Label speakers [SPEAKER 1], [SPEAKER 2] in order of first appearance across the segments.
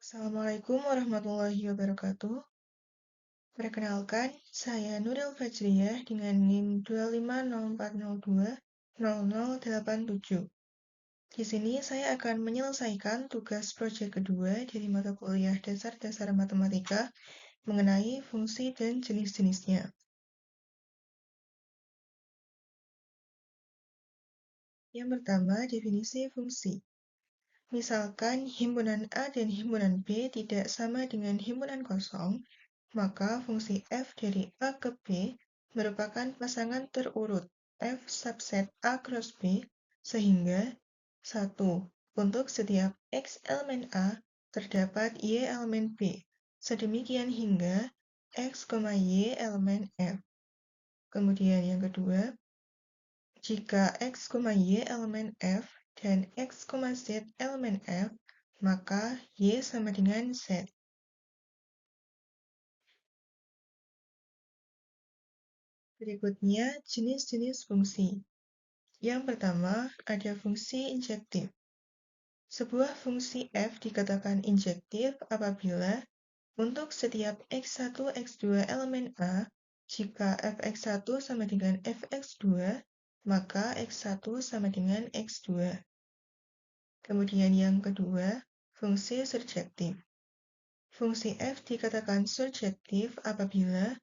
[SPEAKER 1] Assalamualaikum warahmatullahi wabarakatuh. Perkenalkan, saya Nuril Fajriyah dengan NIM 25040200087. Di sini saya akan menyelesaikan tugas proyek kedua dari mata kuliah Dasar-Dasar Matematika mengenai fungsi dan jenis-jenisnya. Yang pertama, definisi fungsi. Misalkan himpunan A dan himpunan B tidak sama dengan himpunan kosong, maka fungsi f dari A ke B merupakan pasangan terurut f subset A cross B, sehingga 1. Untuk setiap x elemen A, terdapat y elemen B, sedemikian hingga x, y elemen F. Kemudian yang kedua, jika x, y elemen F dan x, z elemen F, maka y sama dengan z. Berikutnya, jenis-jenis fungsi. Yang pertama, ada fungsi injektif. Sebuah fungsi f dikatakan injektif apabila untuk setiap x1, x2 elemen A, jika fx1 sama dengan fx2, maka x1 sama dengan x2. Kemudian yang kedua, fungsi surjektif. Fungsi f dikatakan surjektif apabila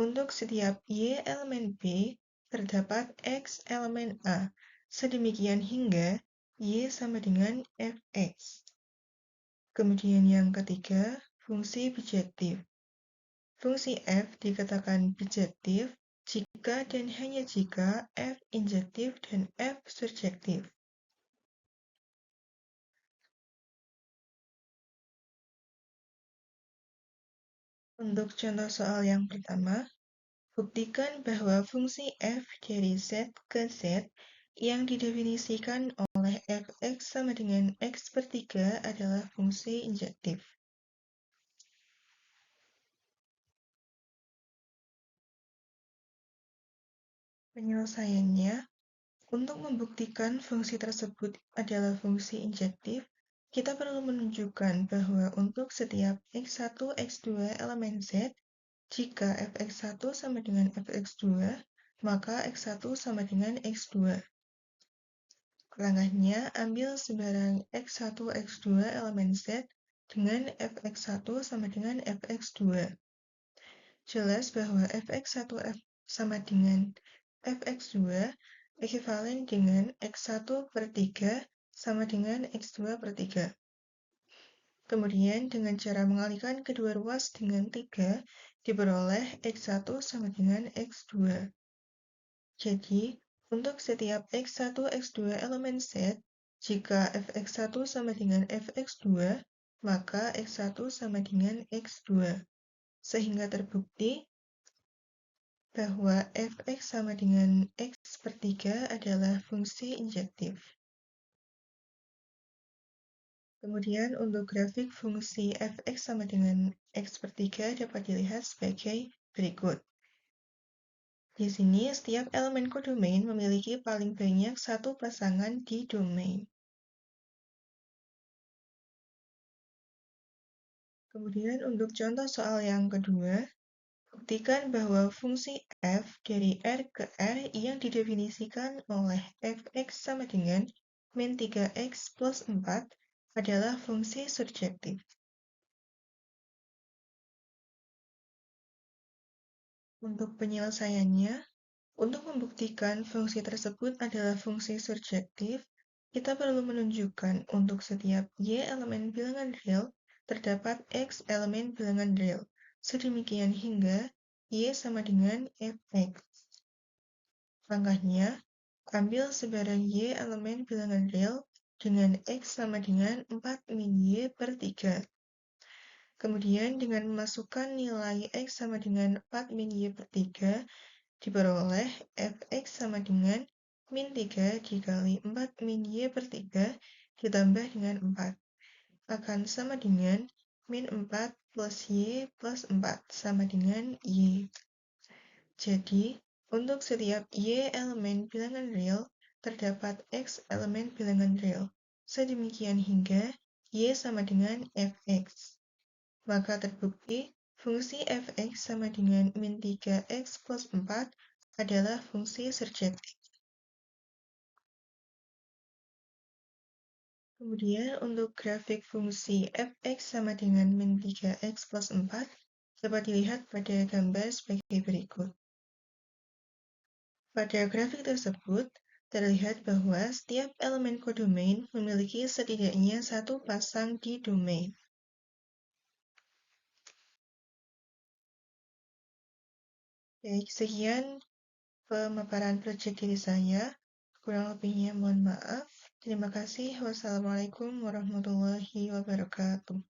[SPEAKER 1] untuk setiap y elemen B, terdapat x elemen A, sedemikian hingga y sama dengan fx. Kemudian yang ketiga, fungsi bijektif. Fungsi f dikatakan bijektif jika dan hanya jika f injektif dan f surjektif. Untuk contoh soal yang pertama, buktikan bahwa fungsi f dari z ke z yang didefinisikan oleh fx sama dengan x per 3 adalah fungsi injektif. Penyelesaiannya, untuk membuktikan fungsi tersebut adalah fungsi injektif, kita perlu menunjukkan bahwa untuk setiap x1, x2 elemen z, jika fx1 sama dengan fx2, maka x1 sama dengan x2. Langkahnya, ambil sebarang x1, x2 elemen z dengan fx1 sama dengan fx2. Jelas bahwa fx1 sama dengan fx2 ekivalen dengan x1 per 3 sama dengan x2 per 3. Kemudian dengan cara mengalihkan kedua ruas dengan 3, diperoleh x1 sama dengan x2. Jadi, untuk setiap x1, x2 elemen z, jika fx1 sama dengan fx2, maka x1 sama dengan x2. Sehingga terbukti bahwa fx sama dengan x per 3 adalah fungsi injektif. Kemudian untuk grafik fungsi fx sama dengan x per 3 dapat dilihat sebagai berikut. Di sini, setiap elemen kodomain memiliki paling banyak satu pasangan di domain. Kemudian untuk contoh soal yang kedua, buktikan bahwa fungsi f dari R ke R yang didefinisikan oleh fx sama dengan min 3x plus 4 adalah fungsi surjektif. Untuk penyelesaiannya, untuk membuktikan fungsi tersebut adalah fungsi surjektif, kita perlu menunjukkan untuk setiap y elemen bilangan real, terdapat x elemen bilangan real. Sedemikian hingga y sama dengan fx. Langkahnya, ambil sebarang y elemen bilangan real dengan x sama dengan 4 min y per 3. Kemudian dengan memasukkan nilai x sama dengan 4 min y per 3, diperoleh fx sama dengan min 3 dikali 4 min y per 3 ditambah dengan 4 akan sama dengan min 4 plus y plus 4 sama dengan y. Jadi, untuk setiap y elemen bilangan real, terdapat x elemen bilangan real. Sedemikian hingga Y sama dengan fx. Maka terbukti fungsi fx sama dengan min 3x plus 4 adalah fungsi surjektif. Kemudian untuk grafik fungsi fx sama dengan min 3x plus 4 dapat dilihat pada gambar sebagai berikut. Pada grafik tersebut, terlihat bahwa setiap elemen kodomain memiliki setidaknya satu pasang di domain. Baik, sekian pemaparan proyek dari saya. Kurang lebihnya mohon maaf. Terima kasih. Wassalamualaikum warahmatullahi wabarakatuh.